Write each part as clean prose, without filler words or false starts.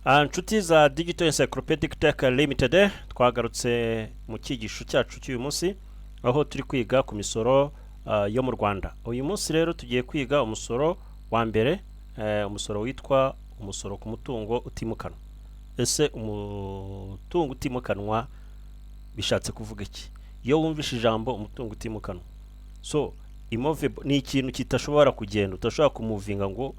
Inshuti za Digital Encyclopedic Tech Limited, twagarutse mu cyigisho cyacu cy'uyu munsi aho turi kwiga ku misoro yo mu Rwanda. Uyu munsi rero tugiye kwiga umusoro wa mbere, umusoro witwa umusoro ku mutungo utimukanwa. Ese umutungo utimukanwa bishatse kuvuga iki? Iyo wumvishe ijambo umutungo utimukanwa, so immovable ni ikintu kitashobora kugenda, utashobora kumuvinga ngo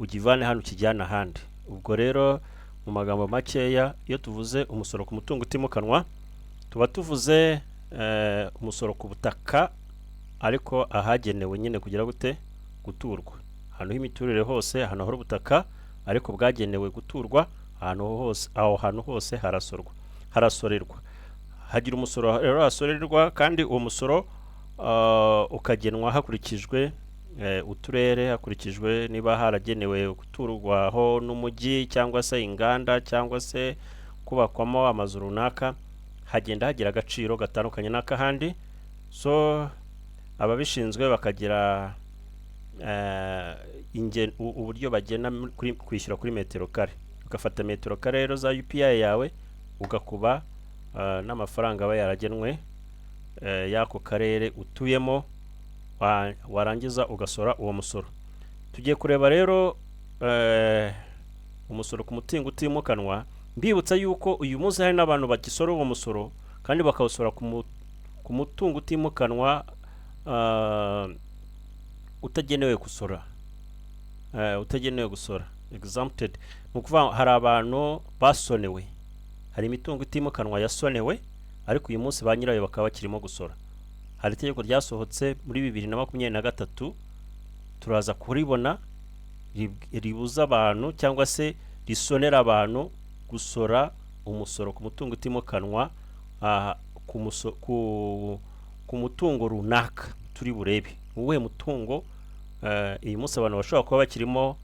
ugivane hano kijyana ahandi. Ubwo rero mu magambo makeya, iyo tuvuze umusoro ku mutungo utimukanwa tuba tuvuze umusoro ku butaka ariko ahagenewe nyine kugira gute guturwa. Ahantu h'imiturire hose, ahantu hari ubutaka ariko bwagenewe guturwa, aho hantu hose harasorerwa. Hagira umusoro rero hasorerwa, kandi uwo musoro ukagenwa hakurikijwe uturere, hakurikijwe niba haragenewe guturwaho n'umujyi cyangwa se inganda cyangwa se kubakwamo amazu runaka, hagenda hagira agaciro gatandukanye n'akahandi. So ababishinzwe bakagira uburyo bagena kwishyura kuri metero kare. Ugafata metero kare rero za UPI yawe ugakuba n'amafaranga aba yaragenwe y'ako karere utuyemo, warangiza ugasora uwo musoro. Tugiye kureba rero umusoro ku mutungo utimukanwa. Mbibutsa yuko uyu munsi hari n'abantu bagisora uwo musoro kandi bakawusora ku mutungo utimukanwa utagenewe gusora, exempted. Ni ukuvuga hari abantu basonewe, hari imitungo itimukanwa yasonewe ariko uyu munsi ba nyirayo bakaba bakirimo gusora. Hari itegeko ryasohotse muri 2023 turaza kuribona, ribuza abantu cyangwa se risonera abantu gusora umusoro ku mutungo utimukanwa ku mutungo runaka. Turi burebe uwuhe mutungo uyu munsi abantu bashobora kuba bakirimo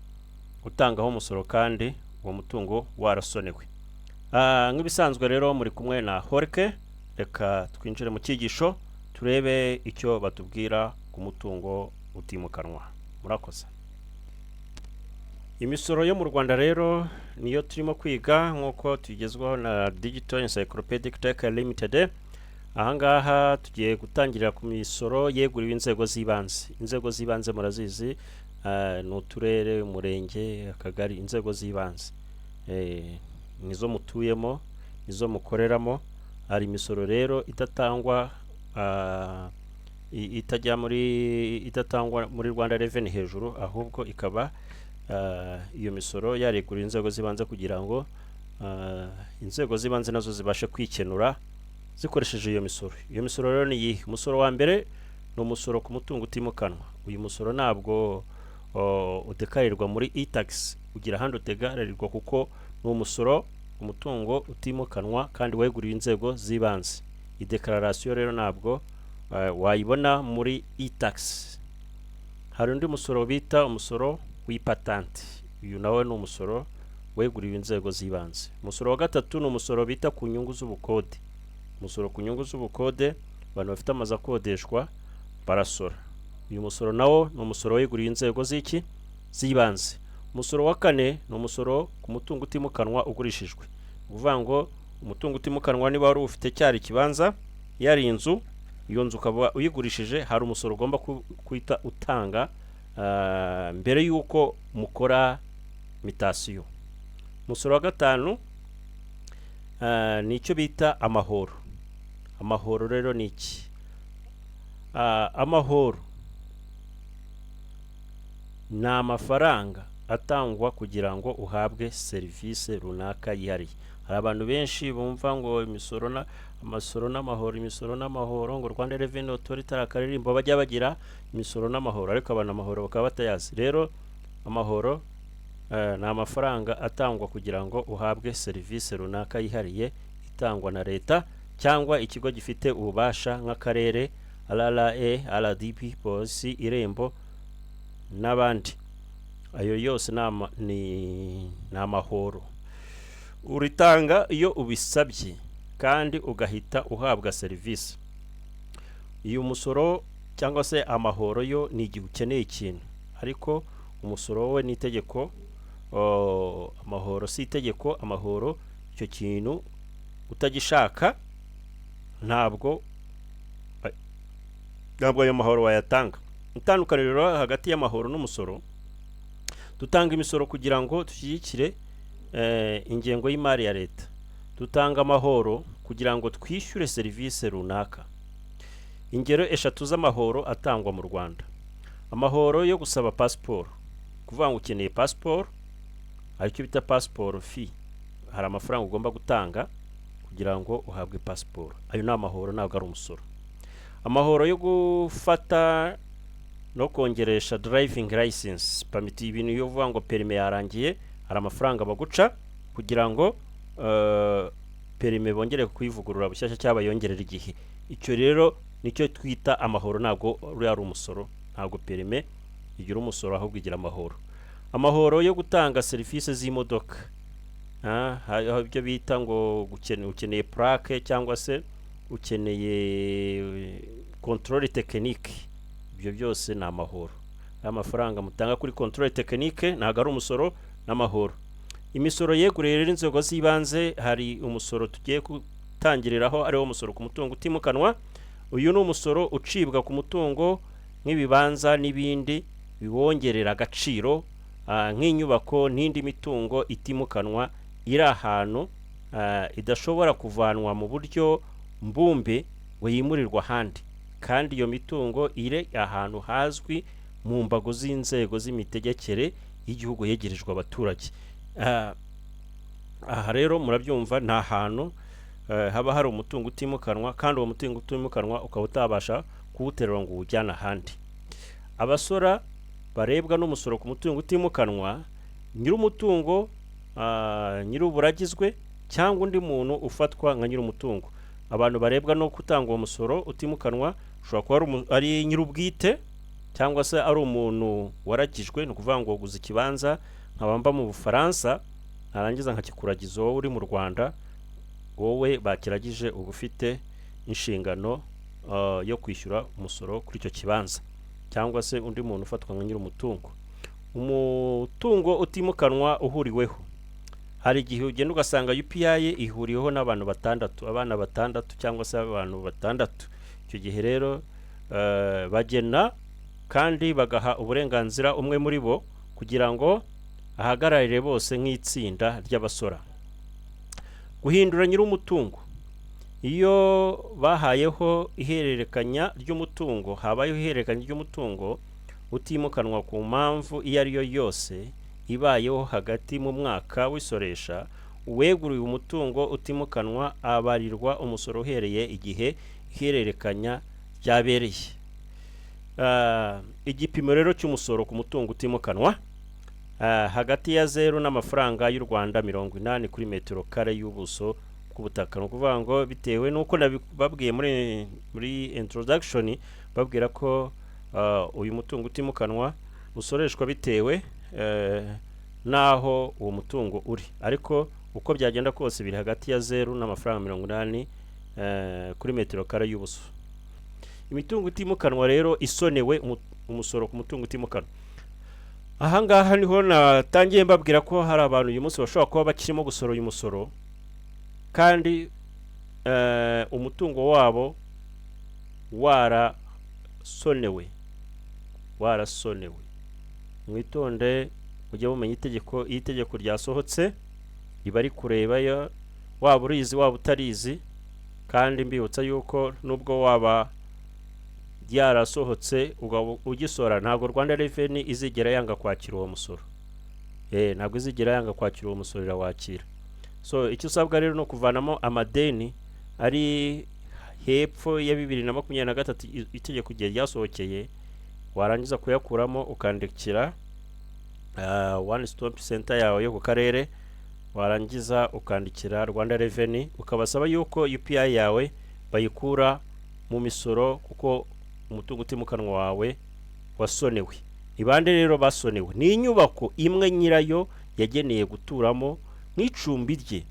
gutangaho umusoro kandi uwo mutungo warasonewe. Nk'ibisanzwe rero muri kumwe na Horke, reka twinjire mu cyigisho turebe icyo batubwira ku mutungo utimukanwa. Murakoze. Imisoro yo mu Rwanda rero niyo turimo kwiga nk'uko tugezwaho na Digital Encyclopedic Tech Limited. Ahangaha tugiye gutangirira ku misoro yeguriwe inzego z'ibanze. Inzego z'ibanze murazizi, ni uturere, umurenge, akagari. Inzego z'ibanze nizo mutuyemo, nizo mukoreramo. Hari imisoro rero idatangwa idatangwa muri Rwanda Revenue hejuru, ahubwo ikaba iyo misoro yareguriwe inzego z'ibanze kugira ngo inzego z'ibanze nazo zibashe kwikenura zikoresheje iyo misoro. Iyo misoro rero ni iyi. Umusoro wa mbere ni umusoro ku mutungo utimukanwa. Uyu musoro ntabwo udekarirwa muri e-tax, ugira ahandi udekarirwa kuko ni umusoro umutungo utimukanwa kandi weguriwe inzego z'ibanze. Idekararasiyo rero ntabwo wayibona muri e-tax. Hari undi musoro bita umusoro w'ipatanti. Uyu nawe ni umusoro weguriwe inzego z'ibanze. Umusoro wa gatatu ni umusoro bita ku nyungu z'ubukode. Umusoro ku nyungu z'ubukode, abantu bafite amazu akodeshwa barasora. Uyu musoro nawo ni umusoro weguriwe inzego z'ibanze. Umusoro wa kane ni umusoro ku mutungo utimukanwa ugurishijwe. Uvuga ngo umutungo utimukanwa niba wari ufite cyari kibanza, yari inzu, iyo nzu ukaba uyigurishije, hari umusoro ugomba kwita utanga mbere yuko mukora mitasiyo. Umusoro wa gatanu ni icyo bita amahoro. Amahoro rero ni iki? Amahoro ni amafaranga atangwa kugira ngo uhabwe serivisi runaka yihariye. Hari abantu benshi bumva ngo imisoro n'amahoro ngo Rwanda Revenue Authority akaririmbo bajya bagira imisoro n'amahoro, ariko abantu amahoro bakaba batayazi. Rero amahoro ni amafaranga atangwa kugira ngo uhabwe serivisi runaka yihariye itangwa na leta cyangwa ikigo gifite ububasha nk'akarere, RRA, RDB, polisi, irembo n'abandi. Ayo yose ni amahoro. Uritanga iyo ubisabye kandi ugahita uhabwa serivisi. Iyo musoro cyangwa se amahoro yo ni igihe ukeneye ikintu, ariko umusoro we n'itegeko amahoro si itegeko, amahoro icyo kintu utagishaka ntabwo ayo mahoro wayatanga. Itandukaniro hagati y'amahoro n'umusoro, dutanga imisoro kugira ngo dushyigikire ingengo y'imari ya leta, dutanga amahoro kugira ngo twishyure serivisi runaka. Ingero eshatu z'amahoro atangwa mu Rwanda: amahoro yo gusaba pasiporo, kuvuga ngo ukeneye pasiporo, aricyo bita pasiporo fee, hari amafaranga ugomba gutanga kugira ngo uhabwe pasiporo, ayo ni amahoro, ntabwo ari umusoro. Amahoro yo gufata no kongeresha driving license permit, ibintu yo vuga ngo perime yarangiye, hari amafaranga baguca kugira ngo perime bongere kuyivugurura bushyashya cyaba yongerera igihe. Icyo rero nicyo twita amahoro, ntabwo uri ari umusoro, ntabwo perime igira umusoro ahubwo igira amahoro. Amahoro yo gutanga serivisi z'imodoka, ibyo bita ngo ukeneye plaque cyangwa se ukeneye controle technique, ibyo byose ni amahoro. Amafaranga mutanga kuri controle technique ntabwo ari umusoro, n'amahoro. Imisoro yeguriye rero inzego z'ibanze, hari umusoro tugiye gutangiriraho ariwo umusoro ku mutungo utimukanwa. Uyu ni umusoro ucibwa ku mutungo nk'ibibanza n'ibindi biwongerera agaciro, nk'inyubako n'indi mitungo itimukanwa iri ahantu idashobora kuvanwa mu buryo mbumbe ngo yimurirwa ahandi, kandi iyo mitungo iri ahantu hazwi mu mbago z'inzego z'imitegekere y'igihugu yegerejwe abaturage. Aha rero murabyumva, nta hantu haba hari umutungo utimukanwa kandi uwo mutungo utimukanwa ukaba utabasha kuwuterura ngo uwujyane ahandi. Abasora barebwa n'umusoro ku mutungo utimukanwa, nyir'umutungo, nyir'uburagizwe cyangwa undi muntu ufatwa nka nyir'umutungo. Abantu barebwa no gutanga uwo musoro utimukanwa ushobora kuba ari nyir'ubwite cyangwa se ari umuntu waragijwe, ni ukuvuga ngo uguze ikibanza nkabamba mu Bufaransa narangiza nkakikuragiza wowe uri mu Rwanda, wowe bakiragije uba ufite inshingano yo kwishyura umusoro kuri icyo kibanza, cyangwa se undi muntu ufatwa nka nyir'umutungo. Umutungo utimukanwa uhuriweho, hari igihe ugenda ugasanga UPI ihuriyeho n'abantu batandatu, abana batandatu cyangwa se abantu batandatu. Icyo gihe rero bagena kandi bagaha uburenganzira umwe muri bo kugira ngo ahagararire bose nk'itsinda ry'abasora. Guhindura nyir'umutungo, iyo bahayeho ihererekanya ry'umutungo, habayeho ihererekanya ry'umutungo utimukanwa ku mpamvu iyo ari yo yose ibayeho hagati mu mwaka w'isoresha, uweguriwe umutungo utimukanwa abarirwa umusoro uhereye igihe ihererekanya ryabereye. Igipimo rero cy'umusoro ku mutungo utimukanwa, hagati ya 0 n'amafaranga y'u Rwanda 80 kuri metero kare y'ubuso bw'ubutaka. Ni ukuvuga ngo bitewe n'uko babwiye muri introduction, babwira ko uyu mutungo utimukanwa usoreshwa bitewe naho uwo mutungo uri, ariko uko byagenda kose biri hagati ya 0 n'amafaranga 80 kuri metero kare y'ubuso. Imitungo itimukanwa rero isonewe umusoro ku mutungo utimukanwa. Ahangaha niho natangiye mbabwira ko hari abantu uyu munsi bashobora kuba bakirimo gusora uyu musoro, kandi umutungo wabo warasonewe. Mwitonde mujye mumenya itegeko, iyo itegeko ryasohotse riba ari kureba waba urizi waba utarizi, kandi mbibutsa yuko nubwo waba ryarasohotse ugisora, ntabwo Rwanda Revenue izigera yanga kwakira uwo musoro. Ntabwo izigera yanga kwakira uwo musoro, irawakira. So icyo usabwa rero no kuvanamo amadeni ari hepfo ya 2023 itegeko gihe ryasohokeye, warangiza kuyakuramo ukandikira one stop center yawe yo ku karere, warangiza ukandikira Rwanda Revenue ukabasaba yuko UPI yawe bayikura mu misoro, kuko umutungo utimukanwa wawe wasonewe. Ibande rero basonewe ni inyubako imwe nyirayo yageneye guturamo n'icumbi rye,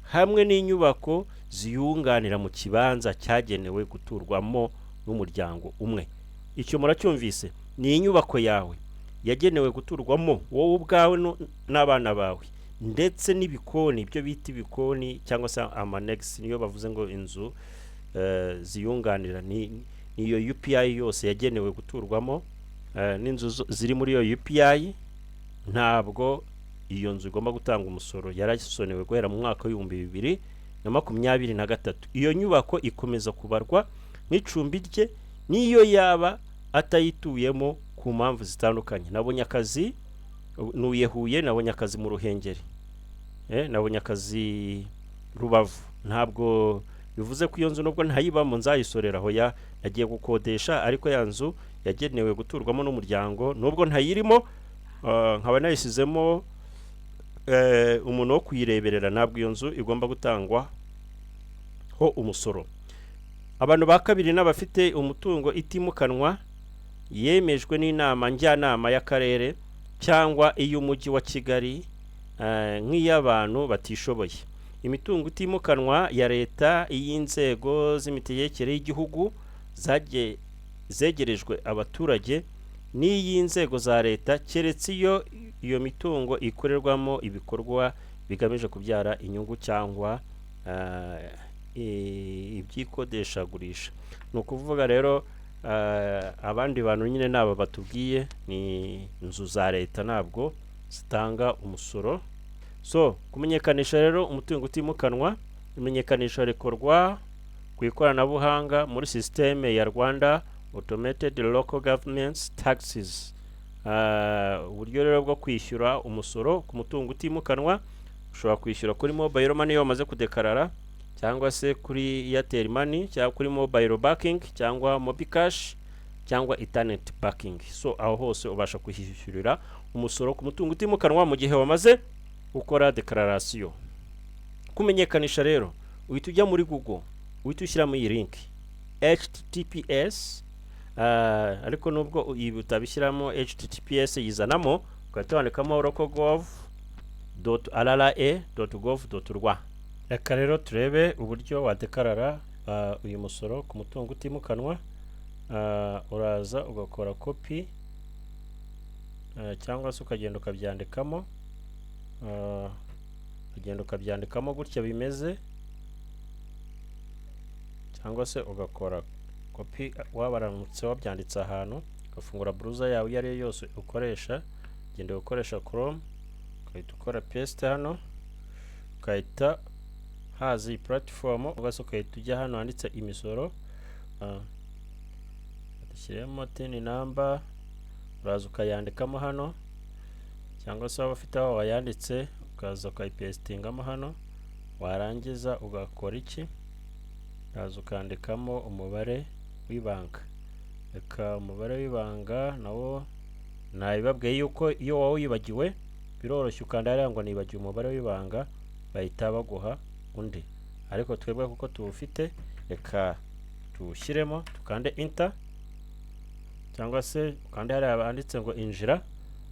hamwe n'inyubako ziyunganira mu kibanza cyagenewe guturwamo n'umuryango umwe. Icyo muracyumvise, ni inyubako yawe yagenewe guturwamo wowe ubwawe n'abana bawe, ndetse n'ibikoni, ibyo bita ibikoni cyangwa se amanegisi, niyo bavuze ngo inzu ziyunganira, niyo UPI yose yagenewe guturwamo, n'inzu ziri muri iyo UPI, ntabwo iyo nzu igomba gutanga umusoro. Yarasonewe guhera mu mwaka w'2023. Iyo nyubako ikomeza kubarwa nk'icumbi rye niyo yaba atayituyemo ku mpamvu zitandukanye. Nabonye akazi nuye Huye, nabonye akazi mu Ruhengeri, nabonye akazi Rubavu, ntabwo bivuze ko iyo nzu nubwo ntayibamo nzayisorera aho yagiye gukodesha, ariko ya nzu yagenewe guturwamo n'umuryango, nubwo ntayirimo nkaba nayisizemo umuntu wo kuyireberera, ntabwo iyo nzu igomba gutangwa ho umusoro. Abantu ba kabiri n'abafite umutungo itimukanwa yemejwe n'inama njyanama y'akarere cyangwa iy'umujyi wa Kigali nk'iy'abantu batishoboye. Imitungo itimukanwa ya leta, iy'inzego z'imitegekere y'igihugu zegerejwe abaturage, n'iy'inzego za leta, keretse iyo mitungo ikorerwamo ibikorwa bigamije kubyara inyungu cyangwa ibyikodeshagurisha. Ni ukuvuga rero abandi bantu nyine naba batubwiye ni inzu za leta ntabwo zitanga umusoro. So kumenyekanisha rero umutungo utimukanwa, imenyekanisha rikorwa ku ikoranabuhanga muri systeme ya Rwanda Automated Local Governments Taxes. Uburyo rero bwo kwishyura umusoro ku mutungo utimukanwa, ushobora kwishyura kuri mobile money iyo wamaze kudekarara, cyangwa se kuri Airtel Money, cyangwa kuri mobile banking, cyangwa Mobicash, cyangwa internet banking. So aho hose ubasha kwishyurira umusoro ku mutungo utimukanwa mu gihe wamaze gukora declaration. Kumenyekanisha rero uhita ujya muri Google, uhita ushyiramo iyi link https, ariko nubwo utabishyiramo https yizanamo, ugahita wandikamo localgov.rra.gov.rw. Reka rero turebe uburyo wadekarara uyu musoro ku mutungo utimukanwa. Uraza ugakora copy, cyangwa se ukagenda ukabyandikamo, gutya bimeze, cyangwa se ugakora copy wabaramutse wabyanditse ahantu, ugafungura browser yawe iyo ari yo yose ukoresha, genda ukoresha Chrome, ukahita ukora paste hano, ukahita haza iyi platform, ugase ukahita ujya hano handitse imisoro, dushyiremo tin number, uraza ukayandikamo hano, cyangwa se waba ufite aho wayanditse ukaza ukayipestingamo hano, warangiza ugakora iki, uraza ukandikamo umubare w'ibanga. Reka umubare w'ibanga nawo nabibabwiye yuko iyo wowe wibagiwe biroroshye, ukanda hariya ngo nibagiwe umubare w'ibanga, bahita baguha undi, ariko twebwe kuko tuwufite reka tuwushyiremo, tukande enter, cyangwa se ukande hariya banditse ngo injira,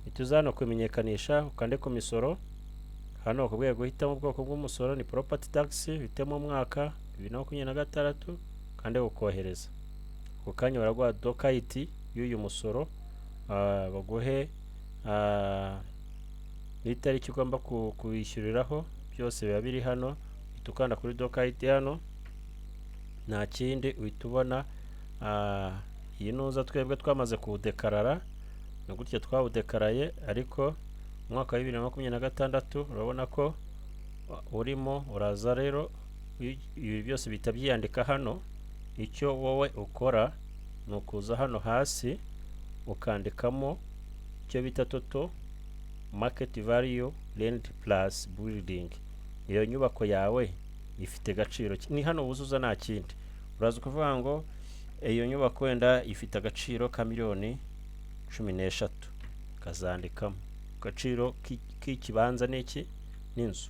ituzana kumenyekanisha, ukande ku misoro. Hano kubwiye guhitamo ubwoko bw'umusoro ni property tax, hitemo umwaka 2026, kandi ukohereza. Ku kanya baraguha document y'uyu musoro, baguhe n'itariki ugomba kuwishyuriraho, byose biba biri hano. Tukanda kuri document hano, nta kindi uhita ubona iyi nuza twebwe twamaze kudekarara, no gutya twawudekaraye, ariko umwaka wa 2026 urabona ko urimo. Uraza rero ibi byose bita byiyandika hano. Icyo wowe ukora ni ukuza hano hasi ukandikamo icyo bita total market value land plus building. Iyo nyubako yawe ifite agaciro ni hano wuzuza, nta kindi. Uraza kuvuga ngo iyo nyubako wenda ifite agaciro ka $13,000,000, kazandikamo agaciro k'ikibanza n'iki n'inzu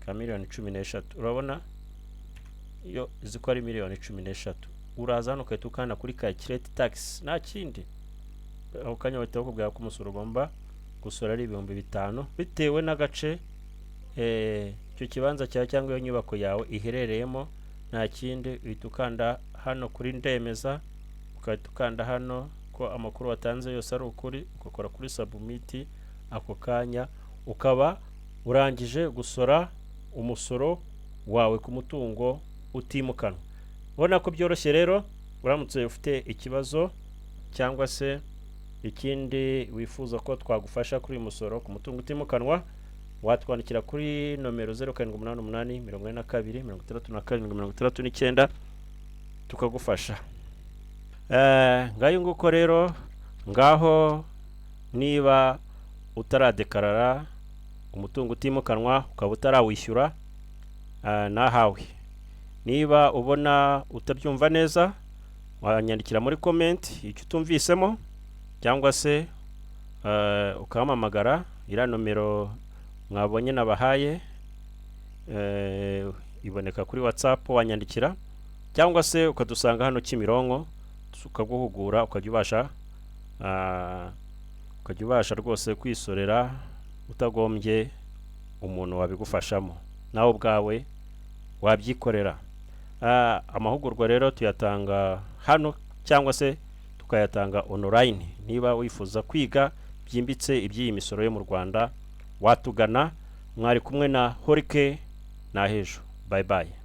ka $13,000,000. Urabona iyo ziko ari $13,000,000. Uraza hano ukahita ukanda kuri calculate tax, nta kindi. Aho kanya bahita bakubwira ko umusoro ugomba gusora ari $5,000 bitewe n'agace icyo kibanza cyawe cyangwa iyo nyubako yawe iherereyemo. Nta kindi, uhita ukanda hano kuri ndemeza, ukahita ukanda hano ko amakuru watanze yose ari ukuri, ugakora kuri submit ako kanya, ukaba urangije gusora umusoro wawe ku mutungo utimukanwa. Ubona ko byoroshye rero. Uramutse ufite ikibazo cyangwa se ikindi wifuza ko twagufasha kuri umusoro ku mutungo utimukanwa, watwandikira kuri nomero 0788 tukagufasha. Ngayo nguko rero, ngaho niba utaradekarara umutungo utimukanwa ukaba utarawishyura, nahawe. Niba ubona utabyumva neza, wanyandikira muri comment icyo utumvisemo, cyangwa se ukahamamagara iriya nomero mwabonye nabahaye, iboneka kuri WhatsApp, wanyandikira, cyangwa se ukadusanga hano Kimironko tukaguhugura, ukajya ubasha rwose kwisorera utagombye umuntu wabigufashamo, nawe ubwawe wabyikorera. Amahugurwa rero tuyatanga hano cyangwa se tukayatanga online. Niba wifuza kwiga byimbitse iby'iyi misoro yo mu Rwanda, watugana. Mwari kumwe na Horike Nahejo. Bye bye.